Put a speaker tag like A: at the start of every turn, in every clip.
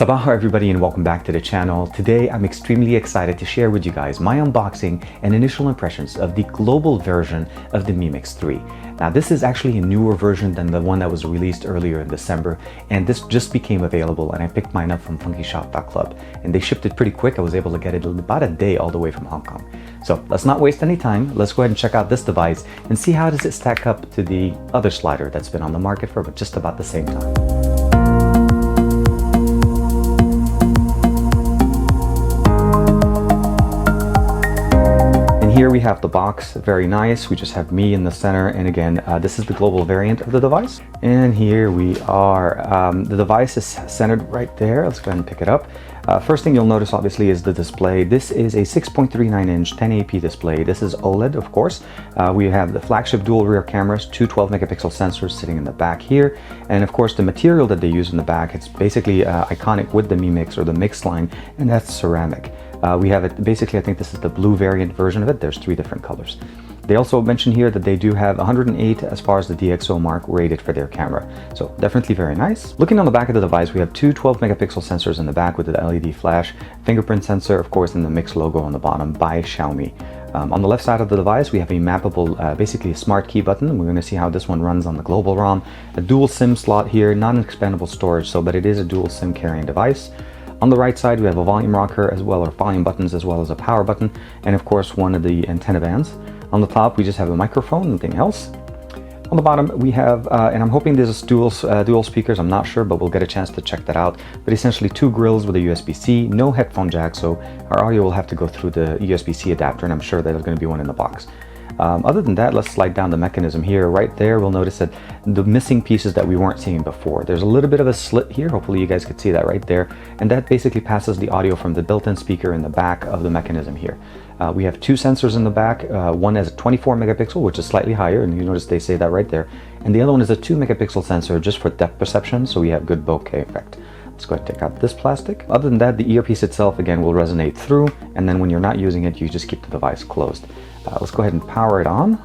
A: Sabaha everybody and welcome back to the channel. Today I'm extremely excited to share with you guys my unboxing and initial impressions of the global version of the Mi Mix 3. Now this is actually a newer version than the one that was released earlier in December, and this just became available and I picked mine up from funkyshop.club and they shipped it pretty quick. I was able to get it in about a day all the way from Hong Kong. So let's not waste any time. Let's go ahead and check out this device and see how does it stack up to the other slider that's been on the market for just about the same time. Here we have the box, very nice. We just have Mi in the center, and again this is the global variant of the device. And here we are. The device is centered right there. Let's go ahead and pick it up. First thing you'll notice obviously is the display. This is a 6.39 inch 1080p display. This is OLED, of course. We have the flagship dual rear cameras, two 12 megapixel sensors sitting in the back here, and of course the material that they use in the back, it's basically iconic with the Mi Mix or the Mix line, and that's ceramic. We have it basically, I think this is the blue variant version of it. There's three different colors. They also mention here that they do have 108 as far as the DxO mark rated for their camera. So definitely very nice. Looking on the back of the device, we have two 12 megapixel sensors in the back with the LED flash, fingerprint sensor, of course, and the Mix logo on the bottom by Xiaomi. On the left side of the device, we have a mappable, basically a smart key button, and we're going to see how this one runs on the global ROM. A dual SIM slot here, non-expandable storage, but it is a dual SIM carrying device. On the right side, we have a volume rocker as well, or volume buttons, as well as a power button, and of course one of the antenna bands. On the top, we just have a microphone, nothing else. On the bottom, we have, and I'm hoping this is dual speakers, I'm not sure, but we'll get a chance to check that out. But essentially two grills with a USB-C, no headphone jack, so our audio will have to go through the USB-C adapter, and I'm sure there's going to be one in the box. Other than that, let's slide down the mechanism here. Right there, we'll notice that the missing pieces that we weren't seeing before. There's a little bit of a slit here. Hopefully you guys could see that right there. And that basically passes the audio from the built-in speaker in the back of the mechanism here. We have two sensors in the back. One is a 24 megapixel, which is slightly higher, and you notice they say that right there. And the other one is a 2 megapixel sensor just for depth perception, so we have good bokeh effect. Let's go ahead and take out this plastic. Other than that, the earpiece itself, again, will resonate through, and then when you're not using it, you just keep the device closed. Let's go ahead and power it on.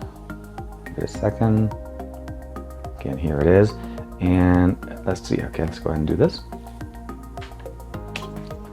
A: Give it a second. Again, here it is. And let's see. Okay, let's go ahead and do this.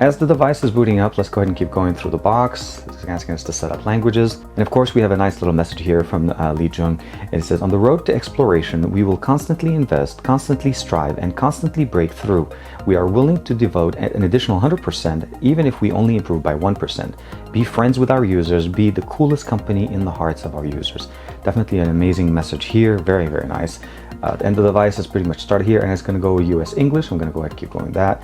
A: As the device is booting up, let's go ahead and keep going through the box. It's asking us to set up languages. And of course, we have a nice little message here from Li Jun. It says, on the road to exploration, we will constantly invest, constantly strive, and constantly break through. We are willing to devote an additional 100%, even if we only improve by 1%. Be friends with our users, be the coolest company in the hearts of our users. Definitely an amazing message here. Very, very nice. The end of the device is pretty much started here, and it's going to go US English. I'm going to go ahead and keep going with that.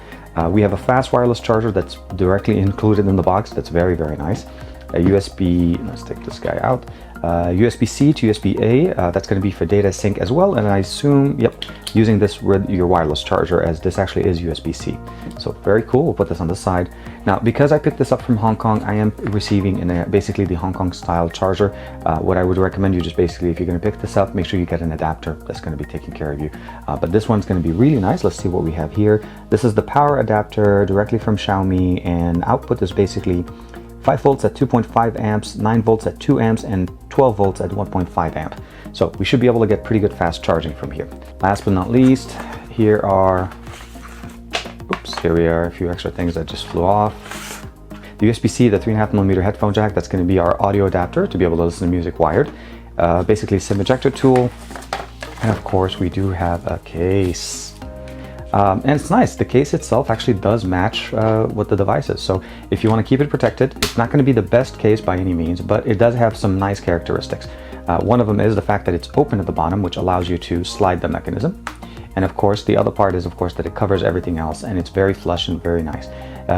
A: We have a fast wireless charger that's directly included in the box. That's very, very nice. A USB, let's take this guy out. USB-C to USB-A, that's going to be for data sync as well, and I assume, yep, using this with your wireless charger, as this actually is USB-C. So very cool. We'll put this on the side. Now, because I picked this up from Hong Kong, I am receiving basically the Hong Kong style charger. What I would recommend you just basically, if you're going to pick this up, make sure you get an adapter that's going to be taking care of you. But this one's going to be really nice. Let's see what we have here. This is the power adapter directly from Xiaomi, and output is basically 5 volts at 2.5 amps, 9 volts at 2 amps, and 12 volts at 1.5 amp. So we should be able to get pretty good fast charging from here. Last but not least, here are a few extra things that just flew off. The USB-C, the 3.5mm headphone jack, that's going to be our audio adapter to be able to listen to music wired. Basically SIM ejector tool. And of course we do have a case. And it's nice, the case itself actually does match what the device is. So if you want to keep it protected, it's not going to be the best case by any means, but it does have some nice characteristics. One of them is the fact that it's open at the bottom, which allows you to slide the mechanism. And of course, the other part is, of course, that it covers everything else, and it's very flush and very nice.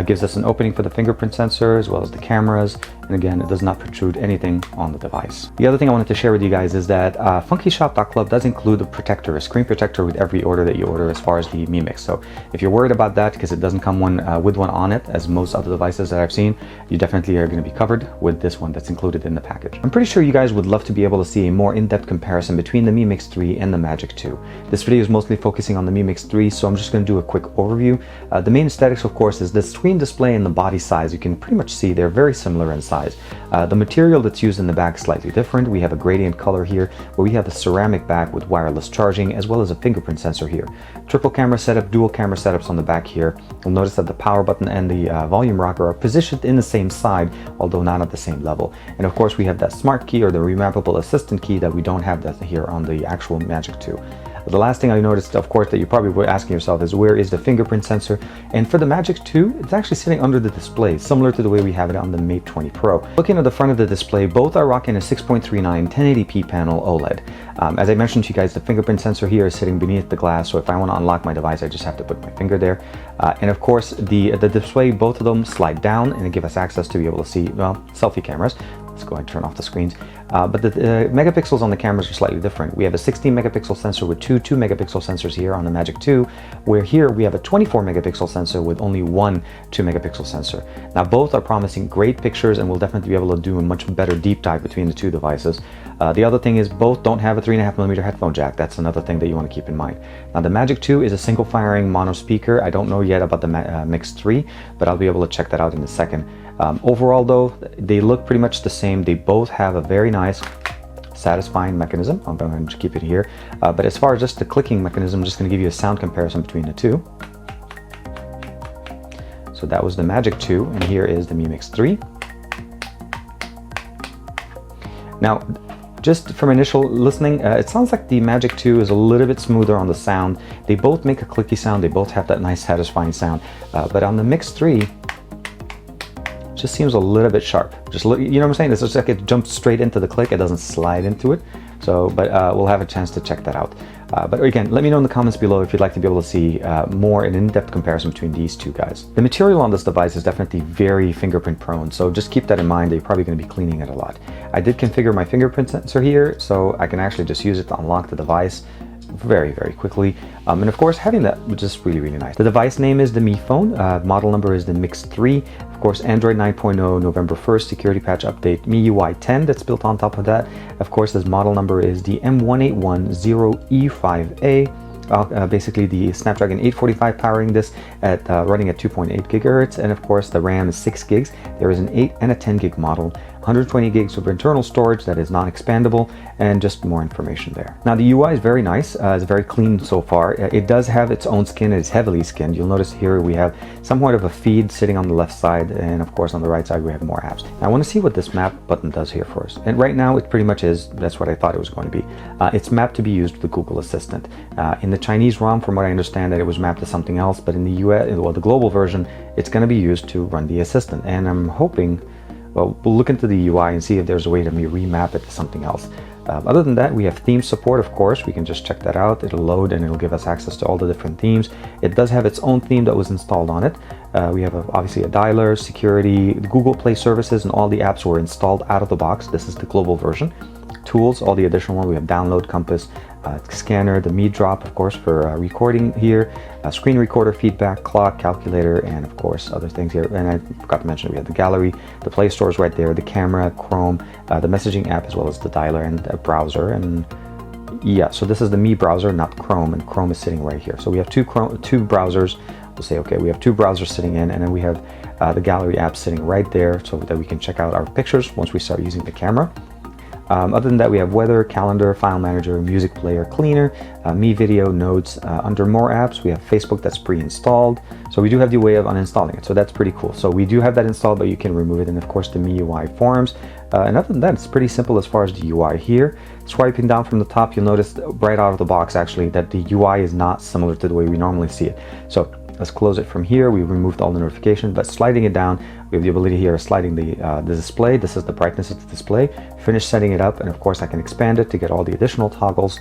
A: Gives us an opening for the fingerprint sensor as well as the cameras, and again, it does not protrude anything on the device. The other thing I wanted to share with you guys is that funkyshop.club does include a protector, a screen protector with every order that you order as far as the Mi Mix. So if you're worried about that because it doesn't come with one on it, as most other devices that I've seen, you definitely are going to be covered with this one that's included in the package. I'm pretty sure you guys would love to be able to see a more in-depth comparison between the Mi Mix 3 and the Magic 2. This video is mostly focusing on the Mi Mix 3, so I'm just going to do a quick overview. The main aesthetics, of course, is this screen display and the body size, you can pretty much see they're very similar in size. The material that's used in the back is slightly different. We have a gradient color here, where we have a ceramic back with wireless charging, as well as a fingerprint sensor here. Triple camera setup, dual camera setups on the back here. You'll notice that the power button and the volume rocker are positioned in the same side, although not at the same level. And of course, we have that smart key, or the remappable assistant key, that we don't have that here on the actual Magic 2. The last thing I noticed, of course, that you probably were asking yourself is, where is the fingerprint sensor? And for the Magic 2, it's actually sitting under the display, similar to the way we have it on the Mate 20 Pro. Looking at the front of the display, both are rocking a 6.39 1080p panel OLED. As I mentioned to you guys, the fingerprint sensor here is sitting beneath the glass, so if I want to unlock my device, I just have to put my finger there. And of course, the display, both of them slide down, and it gives us access to be able to see, well, selfie cameras. Let's go ahead and turn off the screens. But the megapixels on the cameras are slightly different. We have a 16 megapixel sensor with two 2 megapixel sensors here on the Magic 2, where here we have a 24 megapixel sensor with only one 2 megapixel sensor. Now both are promising great pictures, and we'll definitely be able to do a much better deep dive between the two devices. The other thing is, both don't have a 3.5mm headphone jack. That's another thing that you want to keep in mind. Now the Magic 2 is a single firing mono speaker. I don't know yet about the Mix 3, but I'll be able to check that out in a second. Overall though, they look pretty much the same. They both have a very nice satisfying mechanism. I'm going to keep it here. But as far as just the clicking mechanism, I'm just going to give you a sound comparison between the two. So that was the Magic 2, and here is the Mi Mix 3. Now, just from initial listening, it sounds like the Magic 2 is a little bit smoother on the sound. They both make a clicky sound. They both have that nice satisfying sound. But on the Mix 3, just seems a little bit sharp. Just look, you know what I'm saying? It's just like it jumps straight into the click. It doesn't slide into it. So, but we'll have a chance to check that out. But again, let me know in the comments below if you'd like to be able to see more an in-depth comparison between these two guys. The material on this device is definitely very fingerprint prone, so just keep that in mind that you're probably going to be cleaning it a lot. I did configure my fingerprint sensor here, so I can actually just use it to unlock the device very quickly, and of course having that was just really nice. The device name is the Mi Phone, model number is the Mix 3, of course Android 9.0 November 1st security patch update, MIUI 10 that's built on top of that. Of course this model number is the M1810E5A. Basically the Snapdragon 845 powering this at running at 2.8 gigahertz, and of course the RAM is 6 gigs. There is an 8 and a 10 gig model, 120 gigs of internal storage that is non-expandable, and just more information there. Now the UI is very nice, it's very clean so far. It does have its own skin, it's heavily skinned. You'll notice here we have somewhat of a feed sitting on the left side, and of course on the right side we have more apps. Now I want to see what this map button does here for us, and right now it pretty much is, that's what I thought it was going to be. It's mapped to be used with the Google Assistant. In the Chinese ROM, from what I understand, that it was mapped to something else, but in the US, well, the global version, it's going to be used to run the assistant, and I'm hoping, well, we'll look into the UI and see if there's a way to remap it to something else. Other than that, we have theme support, of course. We can just check that out. It'll load and it'll give us access to all the different themes. It does have its own theme that was installed on it. We have obviously a dialer, security, the Google Play services, and all the apps were installed out of the box. This is the global version. Tools, all the additional ones. We have download, compass, scanner, the Mi Drop, of course, for recording here, screen recorder, feedback, clock, calculator, and of course other things here. And I forgot to mention we have the gallery, the Play Store is right there, the camera, Chrome, the messaging app, as well as the dialer and a browser. And yeah, so this is the Mi browser, not Chrome, and Chrome is sitting right here. So we have two browsers. We'll say, okay, we have two browsers sitting in, and then we have the gallery app sitting right there, so that we can check out our pictures once we start using the camera. Other than that, we have weather, calendar, file manager, music player, cleaner, Mi Video, notes. Under more apps, we have Facebook that's pre-installed. So we do have the way of uninstalling it. So that's pretty cool. So we do have that installed, but you can remove it. And of course, the MIUI forums. And other than that, it's pretty simple as far as the UI here. Swiping down from the top, you'll notice right out of the box, actually, that the UI is not similar to the way we normally see it. So let's close it from here. We removed all the notifications, but sliding it down, we have the ability here of sliding the display. This is the brightness of the display. Finish setting it up, and of course I can expand it to get all the additional toggles.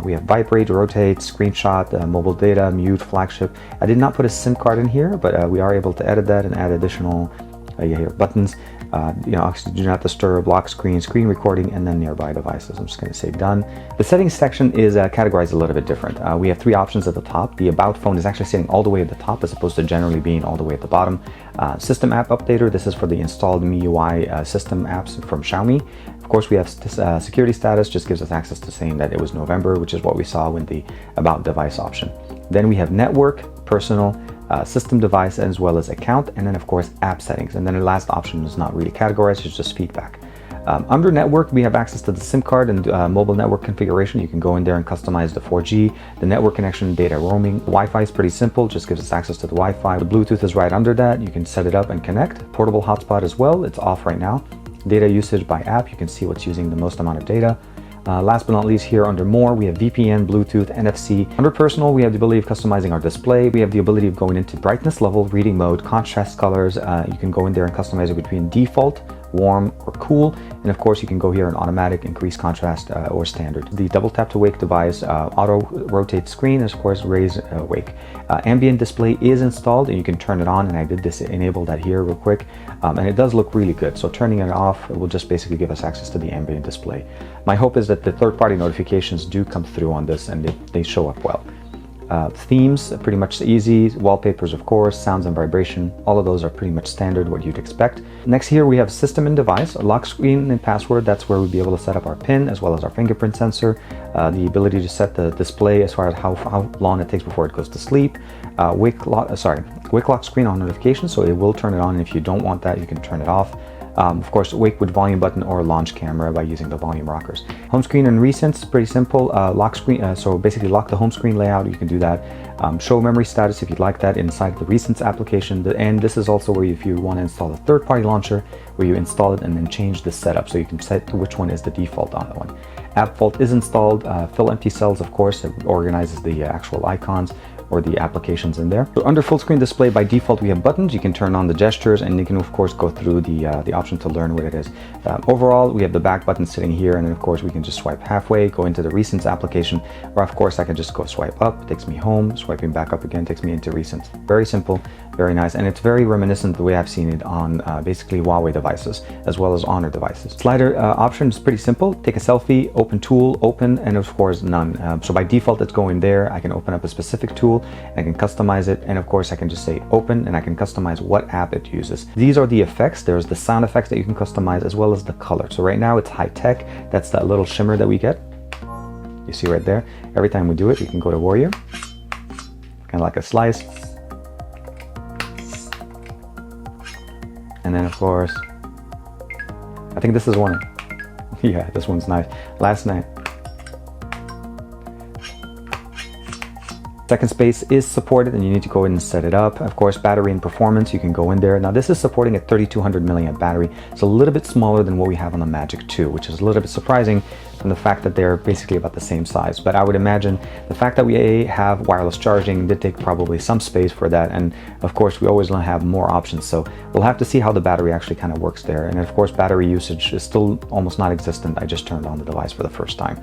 A: We have vibrate, rotate, screenshot, mobile data, mute, flagship. I did not put a SIM card in here, but we are able to edit that and add additional here buttons. Obviously do not disturb, lock screen, screen recording, and then nearby devices. I'm just going to say done. The settings section is categorized a little bit different. We have three options at the top. The about phone is actually sitting all the way at the top as opposed to generally being all the way at the bottom. System app updater, this is for the installed MIUI system apps from Xiaomi. Of course, we have security status, just gives us access to saying that it was November, which is what we saw with the about device option. Then we have network, personal, system device, as well as account, and then of course app settings. And then the last option is not really categorized, it's just feedback. Under network, we have access to the SIM card and mobile network configuration. You can go in there and customize the 4G, the network connection, data roaming. Wi-Fi is pretty simple, just gives us access to the Wi-Fi. The Bluetooth is right under that. You can set it up and connect. Portable hotspot as well, it's off right now. Data usage by app, you can see what's using the most amount of data. Last but not least, here under more, we have VPN, Bluetooth, NFC. Under personal, we have the ability of customizing our display. We have the ability of going into brightness level, reading mode, contrast colors. You can go in there and customize it between default, warm, or cool. And of course, you can go here in automatic, increase contrast, or standard. The double tap to wake device, auto rotate screen, and of course, raise wake. Ambient display is installed and you can turn it on, and I did enable that here real quick. And it does look really good. So turning it off will just basically give us access to the ambient display. My hope is that the third-party notifications do come through on this and they show up well. Themes, pretty much easy. Wallpapers, of course, sounds and vibration. All of those are pretty much standard, what you'd expect. Next here, we have system and device, lock screen and password. That's where we'll be able to set up our PIN as well as our fingerprint sensor. The ability to set the display as far as how long it takes before it goes to sleep. Quick lock screen on notification, so it will turn it on. And if you don't want that, you can turn it off. Of course, wake with volume button or launch camera by using the volume rockers. Home screen and recents, pretty simple. Lock screen, so basically lock the home screen layout, you can do that. Show memory status if you'd like that inside the recents application. And this is also where if you want to install a third-party launcher, where you install it and then change the setup, so you can set to which one is the default on that one. App Vault is installed. Fill empty cells, of course, it organizes the actual icons or the applications in there. So under full screen display, by default, we have buttons. You can turn on the gestures, and you can of course go through the option to learn what it is. Overall, we have the back button sitting here, and then of course we can just swipe halfway, go into the recents application, or of course I can just go swipe up, takes me home, swiping back up again takes me into recents. Very simple, very nice, and it's very reminiscent the way I've seen it on basically Huawei devices as well as Honor devices. Slider option is pretty simple. Take a selfie, open tool, open, and of course none. So by default it's going there. I can open up a specific tool, I can customize it, and of course I can just say open, and I can customize what app it uses. These are the effects. There's the sound effects that you can customize as well as the color. So right now it's high tech. That's that little shimmer that we get. You see right there. Every time we do it, we can go to Warrior, kind of like a slice. And then of course, I think this is one. Yeah, this one's nice. Last night. Second space is supported, and you need to go in and set it up. Of course, battery and performance, you can go in there. Now this is supporting a 3200 milliamp battery. It's a little bit smaller than what we have on the Magic 2, which is a little bit surprising from the fact that they're basically about the same size. But I would imagine the fact that we have wireless charging did take probably some space for that. And of course, we always want to have more options. So we'll have to see how the battery actually kind of works there. And of course, battery usage is still almost non-existent. I just turned on the device for the first time.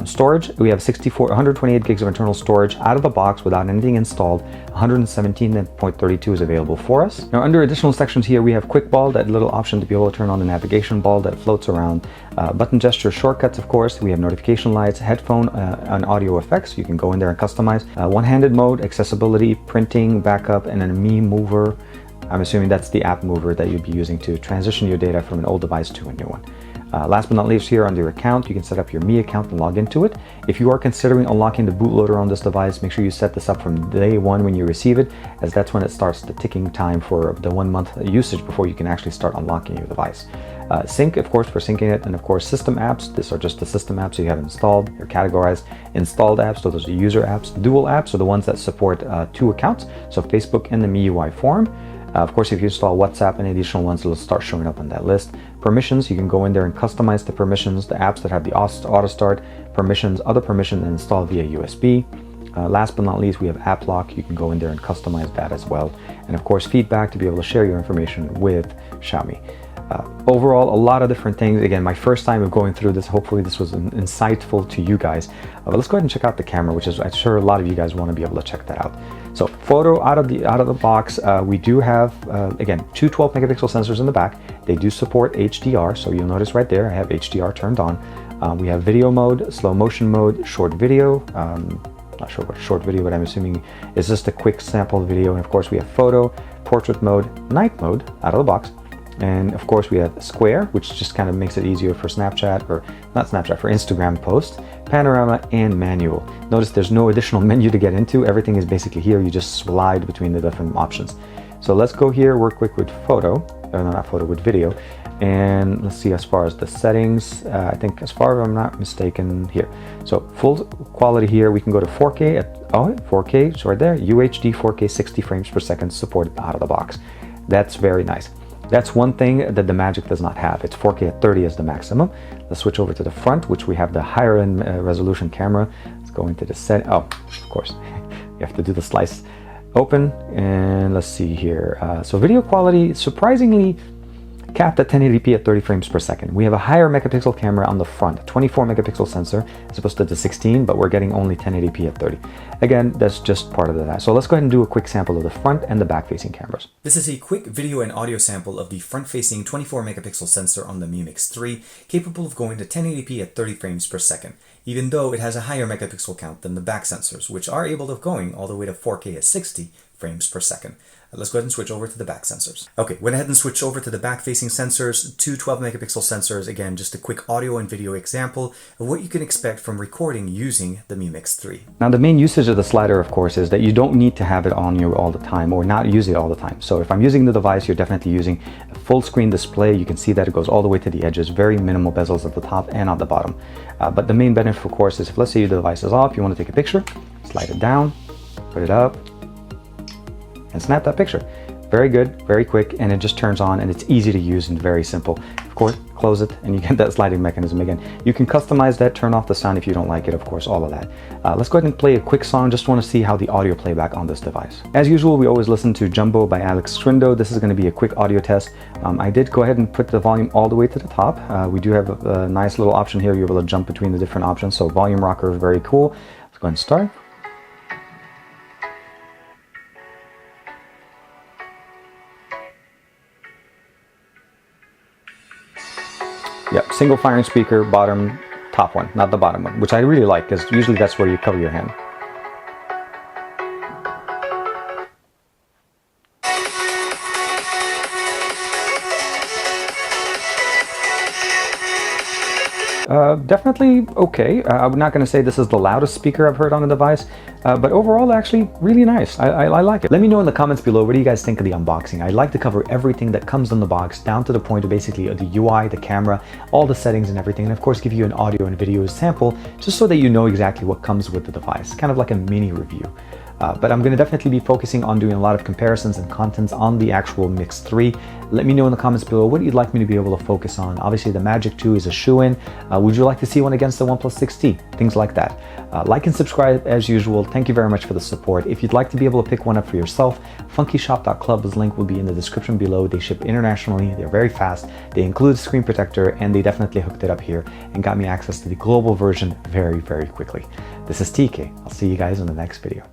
A: Storage, we have 128 gigs of internal storage out of the box without anything installed. 117.32 is available for us. Now under additional sections here, we have quick ball, that little option to be able to turn on the navigation ball that floats around. Button gesture shortcuts, of course. We have notification lights, headphone and audio effects. You can go in there and customize. One-handed mode, accessibility, printing, backup, and then a Mi mover. I'm assuming that's the app mover that you'd be using to transition your data from an old device to a new one. Last but not least, here under your account, you can set up your Mi account and log into it. If you are considering unlocking the bootloader on this device, make sure you set this up from day one when you receive it, as that's when it starts the ticking time for the 1 month usage before you can actually start unlocking your device. Sync, of course, for syncing it, and of course system apps. These are just the system apps you have installed. They're categorized. Installed apps, so those are user apps. Dual apps are the ones that support 2 accounts, so Facebook and the MIUI forum. Of course, if you install WhatsApp and additional ones, it'll start showing up on that list. Permissions, you can go in there and customize the permissions, the apps that have the auto start permissions, other permissions, and install via USB. Last but not least, we have app lock. You can go in there and customize that as well. And of course, feedback to be able to share your information with Xiaomi. Overall, a lot of different things. Again, my first time of going through this. Hopefully this was insightful to you guys. But let's go ahead and check out the camera, which is I'm sure a lot of you guys want to be able to check that out. So photo out of the box, we do have again 2 12 megapixel sensors in the back. They do support HDR, so you'll notice right there I have HDR turned on. We have video mode, slow motion mode, short video. Not sure what short video, but I'm assuming is just a quick sample video. And of course we have photo, portrait mode, night mode out of the box. And of course we have square, which just kind of makes it easier for Snapchat, or not Snapchat, for Instagram posts. panorama, and manual. Notice there's no additional menu to get into. Everything is basically here. You just slide between the different options. So let's go here, work quick with photo, no, not photo, with video. And let's see as far as the settings, I think as far as I'm not mistaken here. So full quality here, we can go to 4K at, 4K, it's right there, UHD 4K 60 frames per second supported out of the box. That's very nice. That's one thing that the Magic does not have. It's 4K at 30 as the maximum. Let's switch over to the front, which we have the higher end resolution camera. Let's go into the set, of course, you have to do the slice open, and let's see here. So video quality, surprisingly, capped at 1080p at 30 frames per second. We have a higher megapixel camera on the front, 24 megapixel sensor as opposed to the 16, but we're getting only 1080p at 30. Again, that's just part of that. So let's go ahead and do a quick sample of the front and the back facing cameras.
B: This is a quick video and audio sample of the front facing 24 megapixel sensor on the Mi Mix 3, capable of going to 1080p at 30 frames per second, even though it has a higher megapixel count than the back sensors, which are able of going all the way to 4K at 60 frames per second. Let's go ahead and switch over to the back sensors. Okay, went ahead and switched over to the back facing sensors, two 12 megapixel sensors. Again, just a quick audio and video example of what you can expect from recording using the Mi Mix 3.
A: Now the main usage of the slider, of course, is that you don't need to have it on you all the time or not use it all the time. So if I'm using the device, you're definitely using a full screen display. You can see that it goes all the way to the edges, very minimal bezels at the top and at the bottom. But the main benefit, of course, is if let's say your device is off, you want to take a picture, slide it down, put it up, and snap that picture. Very good, very quick, and it just turns on, and it's easy to use and very simple. Of course, close it and you get that sliding mechanism again. You can customize that, turn off the sound if you don't like it, of course, all of that. Let's go ahead and play a quick song. Just want to see how the audio playback on this device. As usual, we always listen to Jumbo by Alex Scrindo. This is going to be a quick audio test. I did go ahead and put the volume all the way to the top. We do have a nice little option here. You're able to jump between the different options. So volume rocker is very cool. Let's go ahead and start. Yep, single firing speaker, bottom, top one, not the bottom one, which I really like because usually that's where you cover your hand. Definitely okay. I'm not going to say this is the loudest speaker I've heard on the device, but overall actually really nice. I like it. Let me know in the comments below, what do you guys think of the unboxing? I like to cover everything that comes in the box down to the point of basically the UI, the camera, all the settings and everything, and of course give you an audio and video sample just so that you know exactly what comes with the device, kind of like a mini review. But I'm going to definitely be focusing on doing a lot of comparisons and contents on the actual Mix 3. Let me know in the comments below what you'd like me to be able to focus on. Obviously the Magic 2 is a shoo-in. Would you like to see one against the OnePlus 6T? Things like that. Like and subscribe as usual. Thank you very much for the support. If you'd like to be able to pick one up for yourself, funkyshop.club's link will be in the description below. They ship internationally. They're very fast. They include a screen protector, and they definitely hooked it up here and got me access to the global version very, very quickly. This is TK. I'll see you guys in the next video.